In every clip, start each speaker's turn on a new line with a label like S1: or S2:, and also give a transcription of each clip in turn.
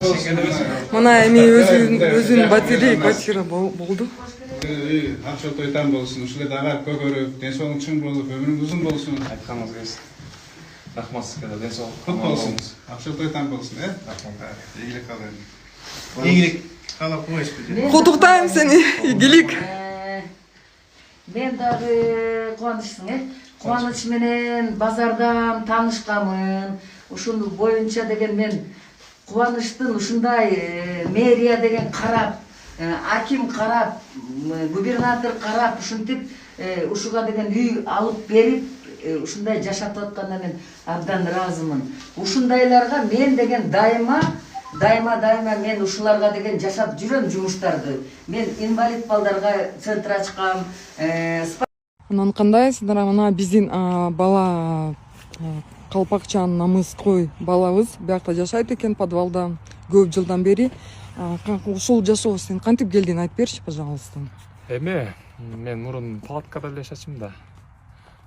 S1: Мына эми өзүнүн батирей квартира болду.
S2: Акча тойтан болсун, ушулай дагы көгөрүп, ден соолугуң чың болуп, өмүрүң узун болсун.
S3: Айтканыңыз келсин. Рахмат сизге да, ден соолук.
S2: Кут болсун. Акча тойтан болсун,
S3: Рахмат.
S2: Ийгилик калган. Ийгилик каалап коесузбу?
S1: Куттуктайм сени, ийгилик.
S4: Мен дагы кубанычсың, Кубаныч менен базардан таанышканмын. Ушуну боюнча деген мен Кубанычтын ушундай мэрия деген карап, аким карап, губернатор карап, ушинтип ушуга деген үй алып берип, ушундай жашатып атканына мен абдан ыраазымын. Ушундайларга мен деген дайыма мен ушуларга деген жашап жүрөм жумуштарды. Мен инвалид балдарга центр ачкам.
S1: Анан кандай сиздер мына биздин бала Калпакчан Намыской балабыз биякта жашайт экен, подвалда көп жылдан бери. Ушул жашоого сен кантип келдиң, айтып берчи, пожалуйста.
S3: Мен мурун палаткада эле жашачым да.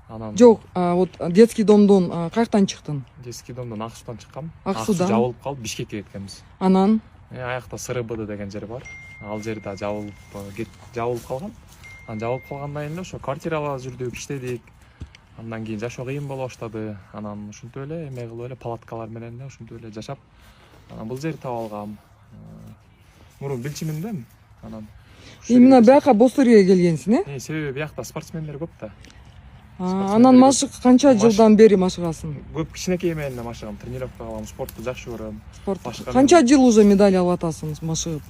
S3: Анан
S1: Жок, вот детский домдон каяктан чыктың?
S3: детский домдон Ак Суудан чыккам.
S1: Аксудан?
S3: Жабылып калып Бишкекке кеткенбиз.
S1: Анан
S3: Аякта СРБД деген жер бар. Ал жер да жабылып калган. Анан жабылып калгандан кийин ошо квартирада жүрдүк, иштедик. Андан кийин жашоо кыйын боло баштады. Анан ушинтип эле эме кылып эле палаткалар менен эле ушинтип эле жашап, анан бул жерди таап алгам. Мурун билчимин да. Анан
S1: именно бияка Босторге келгенсиң,
S3: себеби биякта спортсмендер көп да.
S1: Анан машык канча жылдан бери машыгасың?
S3: Көп кичинекей менен машыгам, тренировка кылам, спортду жакшы көрөм.
S1: Канча жыл уже медаль алып атасың машыгып?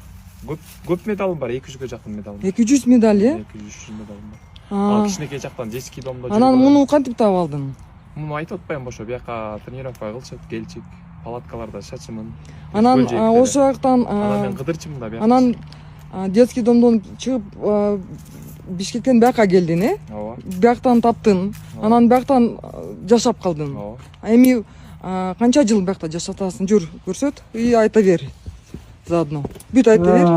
S3: Көп медалым бар, 200ге жакын медалым.
S1: 200 медаль,
S3: 200 медалым бар. Ал кичинекей жактан детский домдо жүрүп.
S1: Анан муну кантип таап алдың?
S3: Муну айтып атпайм бошо, бияка тренировка кылышат, келчик, палаткаларда жашачымын.
S1: Анан ошол жактан
S3: анан мен кыдырчымын да бияка.
S1: Анан детский домдон чыгып Бишкектен бияка келдиң,
S3: Ооба.
S1: Бияктан таптың, анан бияктан жашап калдың.
S3: Ооба.
S1: Эми канча жыл биякта жашатасың? Жүр, көрсөт и айта бер. Заодно. Бүт айта бер.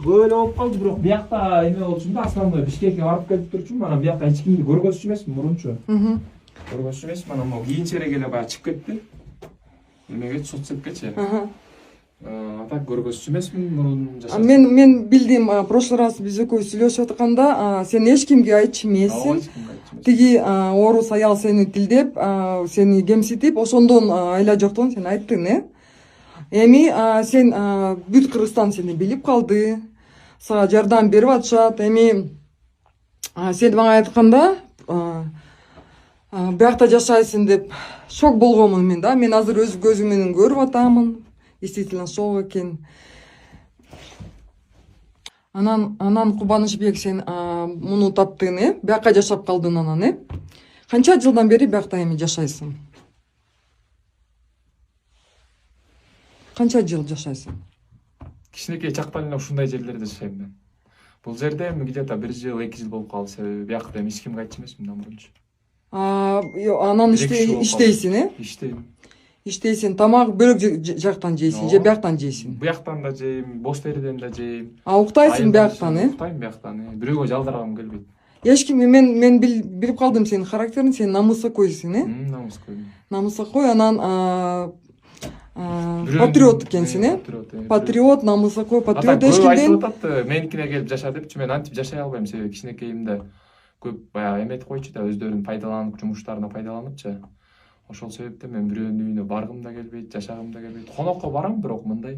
S5: Көп эле болуп калды, бирок биякта эме болчумун да, основной Бишкекке барып келип турчумун. Анан биякта эч кимди көргөзчү эмесмин мурунчу. Көргөзчү эмесмин, анан могу кийинчерээк эле баягы чыгып кетти. Эмеге, соцсеткечи. Так көргөзчү эмесмин мурун жашап.
S1: Мен билдим, прошлый раз биз экөөбүз сүйлөшүп атканда, сен эч кимге айтчу эмессиң. Тиги орус аял сени тилдеп, сени кемситип, ошондон айла жоктон сен айттың, Эми сен бүт Кыргызстан сени билип калды, сага жардам берип атышат. Эми сен мага айтканда, биякта жашайсың деп шок болгонмун мен да. Мен азыр өз көзүм менен көрүп атамын. Действительно шок экен. Анан Кубанычбек сен муну таптың, бияка жашап калдың анан, Канча жылдан бери биякта эми жашайсың? Канча жыл жашайсың?
S3: Кичинекей чактан эле ушундай жерлерде жашайм мен. Бул жерде эми где-то 1 жыл, 2 жыл болуп калды, себеби биякта эми эч кимге айтчу эмесмин да мурунчу.
S1: Анан иштейсиң,
S3: Иштейм.
S1: Иштейсиң, тамак бөлөк жактан жейсиң, же бияктан жейсиң?
S3: Бияктан да жейм, бош териден да жейм.
S1: Уктайсың бияктан,
S3: Уктайм бияктан, бирөөгө жалдыргым келбейт.
S1: Эч ким, мен билип калдым сенин характериң, сен намысакойсың,
S3: Намыской.
S1: Намысакой, анан патриот экенсиң, Патриот, намысакой, патриот эч кимден.
S3: Айтып атат, меникине келип жаша депчи, мен антип жашай албайм, себеби кичинекейимде көп баягы эметип койчу да, өздөрүн пайдаланып, жумуштарына пайдаланыпчы. Ошол себептен мен бирөөнүн үйүнө баргым да келбейт, жашагым да келбейт. Конокко барам, бирок мындай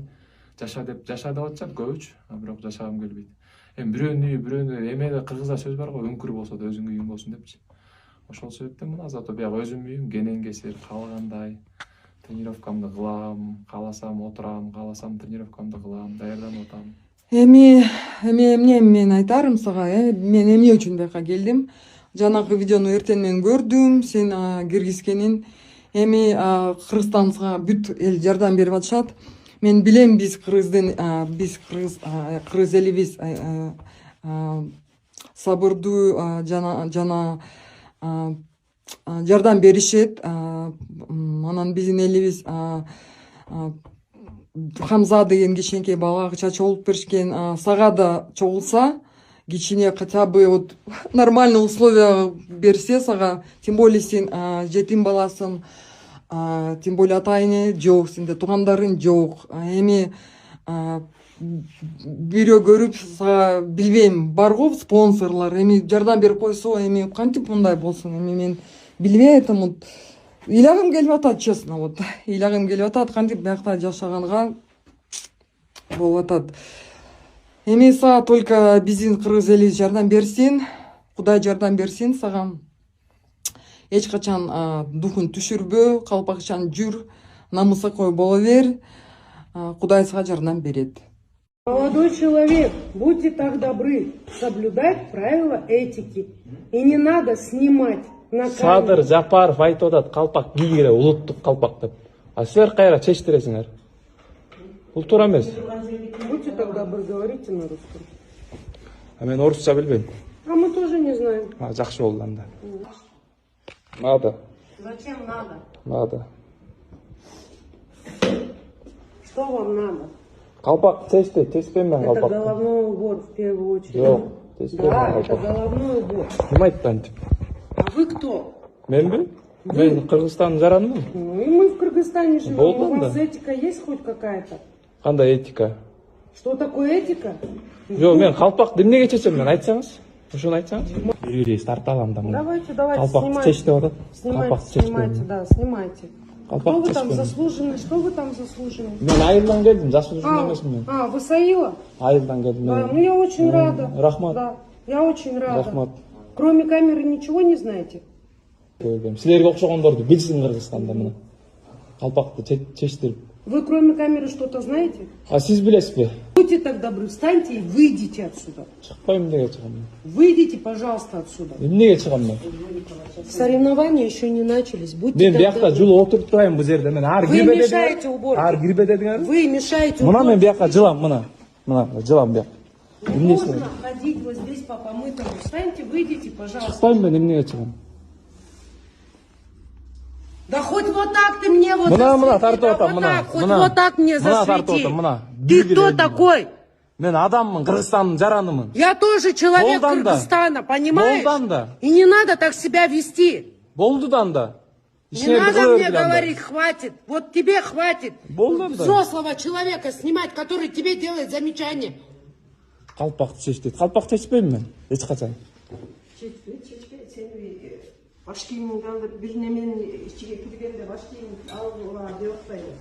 S3: жаша деп атышат көбүчү, бирок жашагым келбейт. Эми бирөөнү эмеде кыргызда сөз бар го, өңкүр болсо да өзүңдүн үйүң болсун депчи. Ошол себептен мына зато бияга өзүмдүн үйүм, кенен кесир, каалагандай тренировкамды кылам, кааласам отурам, кааласам тренировкамды кылам, даярданып атам.
S1: Эми эмне мен айтарым сага, мен эмне үчүн бияка келдим? Жанагы видеону эртең менен көрдүм, сен киргизгенин. Эми Кыргызстанга бүт эл жардам берип атышат. Мен билем, биз кыргыз элибиз сабырдуу жана жардам беришет. Анан биздин элибиз Хамза деген кичинекей балага чочулук беришкен. Сага да чогулса, кичине хотя бы вот нормальный условия берсе сага, тем более сен жетим баласың, тем более ата эне жок, сенде туугандарың жок. Эми бирөө көрүп сага билбейм барго спонсорлор эми жардам берип койсо эми кантип мындай болсун эми мен билбей атам. Вот ыйлагым келип атат, честно, вот ыйлагым келип атат кантип биякта жашаганга болуп атат. Эми сага только биздин кыргыз эли жардам берсин, Кудай жардам берсин сага. Эч качан духун түшүрбө, калпакчан жүр, намысакой боло бер. Кудай сага жардам берет.
S6: Молодой человек, будьте так добры соблюдать правила этики. И не надо снимать на камеру.
S5: Садыр Жапаров айтып атат, калпак кийгиле, улуттук калпак деп. А силер кайра чечтиресиңер? Бул туура эмес.
S6: Будьте так добры, говорите на русском.
S5: А мен орусча билбейм.
S6: А мы тоже не знаем.
S5: Жакшы болду анда. Надо.
S6: Зачем надо?
S5: Надо.
S6: Что вам надо?
S5: Калпак чечти, чечпейм мен
S6: Это
S5: калпак.
S6: головной убор в первую очередь.
S5: Жок, чечпейм
S6: Да,
S5: мен
S6: это
S5: калпак.
S6: головной убор.
S5: Ким айтты антип?
S6: А вы кто?
S5: Менби? Мен Кыргызстандын жаранымын.
S6: Ну и мы в Кыргызстане живем.
S5: Болду
S6: У вас
S5: да.
S6: этика есть хоть какая-то?
S5: Кандай этика?
S6: Что такое этика?
S5: Жок, мен калпак эмнеге чечем мен, айтсаңыз? Ошону айтсаңыз? Бир тарта алам да.
S6: Давайте,
S5: Калпак
S6: снимайте.
S5: чеч деп атат. Калпак
S6: Снимайте,
S5: чеч
S6: снимайте,
S5: деп.
S6: да, снимайте. Что
S5: Калпак
S6: вы там
S5: чечпейм.
S6: заслужены? Что вы там заслужены?
S5: Мен айылдан келдим, заслуженный эмесмин мен.
S6: Вы Саила?
S5: Айылдан келдим
S6: Да,
S5: мен.
S6: ну я очень рада.
S5: Рахмат.
S6: Да, я очень рада.
S5: Рахмат.
S6: Кроме камеры ничего не знаете?
S5: Силерге окшогондорду билсин Кыргызстанда мына. Калпакты чечтирип.
S6: Вы кроме камеры что-то знаете?
S5: А сиз билесизби?
S6: Будьте так добры, встаньте и выйдите отсюда.
S5: Чыкпайм, эмнеге чыгам мен?
S6: Выйдите, пожалуйста, отсюда.
S5: Эмнеге чыгам мен?
S6: Соревнования еще не начались. Будьте
S5: Мен
S6: так
S5: биякта
S6: добры.
S5: жылы отуруп турайын бул жерде. Мен ар
S6: Вы
S5: кирбе
S6: мешаете
S5: дедиңер.
S6: уборке.
S5: Ар кирбе дедиңер.
S6: Вы мешаете
S5: Мына мен
S6: уборке.
S5: биякка жылам, мына. Мына жылам бияк. Эмнесине?
S6: Можно ходить вот здесь по помытому. Встаньте, выйдите, пожалуйста.
S5: Чыкпайм мен, эмнеге чыгам?
S6: Да хоть вот так ты мне вот
S5: Мына
S6: засвети,
S5: тартып
S6: да
S5: атам,
S6: вот
S5: мына.
S6: так, хоть вот так мне
S5: Мына тартып
S6: засвети.
S5: атам, мына.
S6: Ты
S5: Билгиле
S6: кто
S5: элдим.
S6: такой?
S5: Мен адаммын, Кыргызстандын жаранымын.
S6: Я тоже человек
S5: Болдан да.
S6: Кыргызстана, понимаешь?
S5: Болдан да.
S6: И не надо так себя вести.
S5: Болдудан да.
S6: Не надо мне говорить, хватит. Вот тебе хватит.
S5: Болдан да.
S6: Взрослого человека снимать, который тебе делает замечание.
S5: Калпакты чеч дейт. Калпак чечпейм мен. Эч качан.
S6: Чечпей, сен баш кийимиңди алып, бир неменин ичиге киргенде баш кийим алып деп атпайбы.